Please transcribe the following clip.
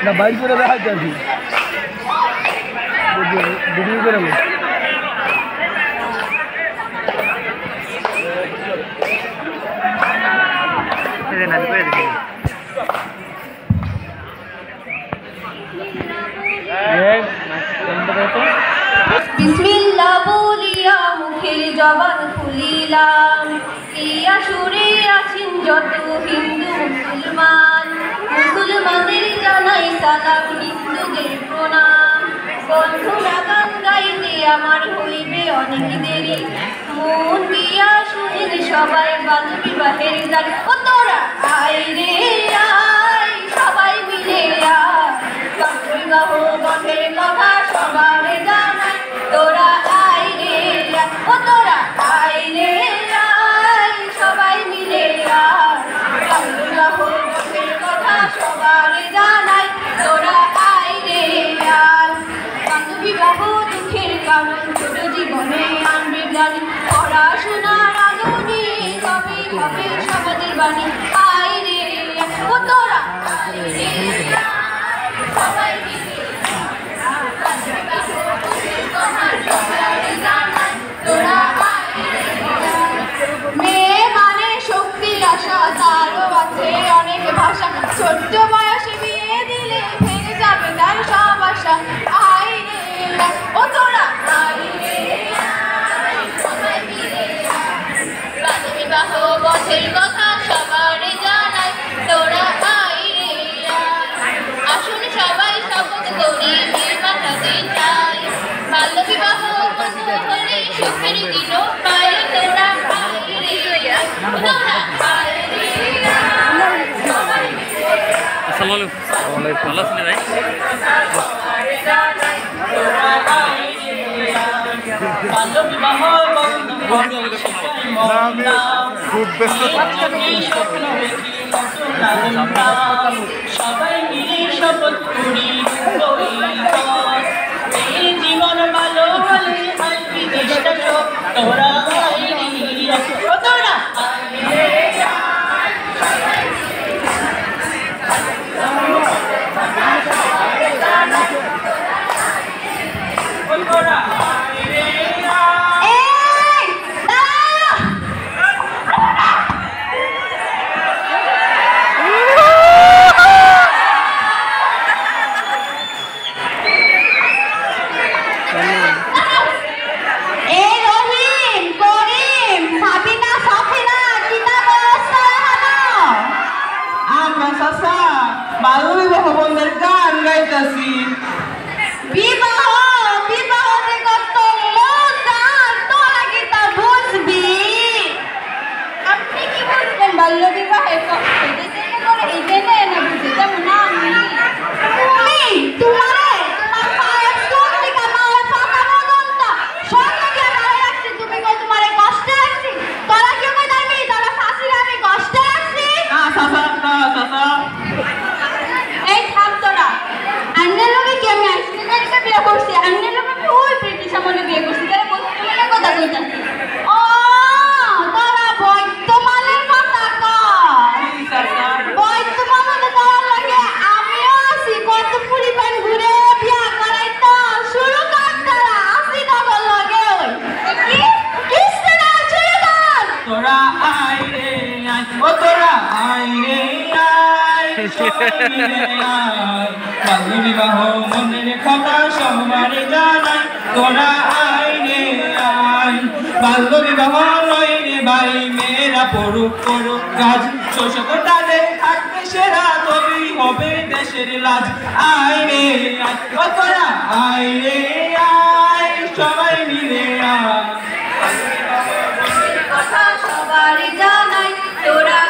না বাইর করে দেখাইতে আর কি ভিডিও করে বিসমিল্লাহ বলিয়া মুখের জবান খুলিলাম, ইয়া সুরে আছেন যত হিন্দু মুসলমানদের জানাই সালাম, হিন্দুদের প্রণাম। বন্ধুরা গান গাইতে আমার হইবে অনেক দেরি, মন দিয়া শুনেন সবাই বাল্য বিবাহের গান। ও তোরা আয় রে আয়, সবাই মিলে আয়, বাল্য বিবাহ বন্ধের কথা সবার জানাই। তোরা আয় রে আয়, ও তোরা আয় রে আয়, সবাই মিলে আয়, বাল্য বিবাহ বন্ধের কথা সবার জানাই। তোরা আয় রে আয়, বাল্য বিবাহ দুঃখের কারণ, ছোট জীবনে আনবে গ্লানি, পড়াশোনার আলোনে তবে হবে সমাজের বাণী। আয় রে আয়, ও তোরা আয় রে আয়, সবাই মিলে মেয়ে মানে শক্তির আশা, তারও আছে অনেক ভাষা, ছোট্ট বয়সে বিয়ে দিলে ভেঙে যাবে তার সব আশা। আয় রে ও তোরা আয় রে আয়, সবাই মিলে বাল্য বিবাহ বন্ধের কথা সবার জানাই। তোরা আয় রে আয়, আসুন সবাই শপথ করি বিয়ে বাঁচাতে চাই, বাল্য বিবাহ বন্ধ হলে সুখের দিন পাই। তোরা আয় রে আয়, তোরা আয় রে আয়, সবাই মিলে আসসালামু আলাইকুম। ভালো আছেন ভাই? খুব ব্যস্ত সবাই মিলে শপথ করি জীবন ভালো হলে দেশটা সব। তোরা তোরা বাল্য বিবাহ বন্ধের গান গাইতেছি। বিবাহ বিবাহতে কত মজার, তোরা কি তা বুঝবি? আপনি কি বুঝবেন বাল্য বিবাহের কষ্ট? এই জেনে না বুঝে যেমন আমি তোমার পায়ের চন্দ্রিকা মায়ের ফাঁকা মদনটা স্বর্ণকে মারে রাখছি, তুমি কই তোমার কষ্টে রাখছি? তোরা কেউ কই জানবি তোরা শাশির আমি কষ্টে রাখছি? এই থাম তোরা, আন্নের লোকে কি আমি আইসক্রিমের বিয়ে করছি? আন্নের লোকে আমি ওই ব্রিটিশ আমলে বিয়ে করছি, তারা বর্তমানের কথা কইতাছি। ও তোরা বর্তমানের কথা কয়, বর্তমানে তোরা লাগে আমিও আছি, কত পরিমাণ ঘুরে বিয়া করাইতো শুরু কর। তোরা আসি তখন লাগে ওই কি কিসে না শুরু কর। তোরা আয় রে আয়, ও তোরা আয় রে আয়, সবাই মিলে আয়, বাল্য বিবাহ মনের কথা সবার জানাই। তোরা আয় রে আয়, বাল্য বিবাহ নয় রে ভাই, মেয়েরা পড়ুক পড়ুক কাজ, শোষক তাদের থাকবে সেরা, তবেই হবে দেশের লাজ। আয় রে আয়, ও তোরা আয় রে আয়, সবাই মিলে আয়, কথা সবার জানাই। তোরা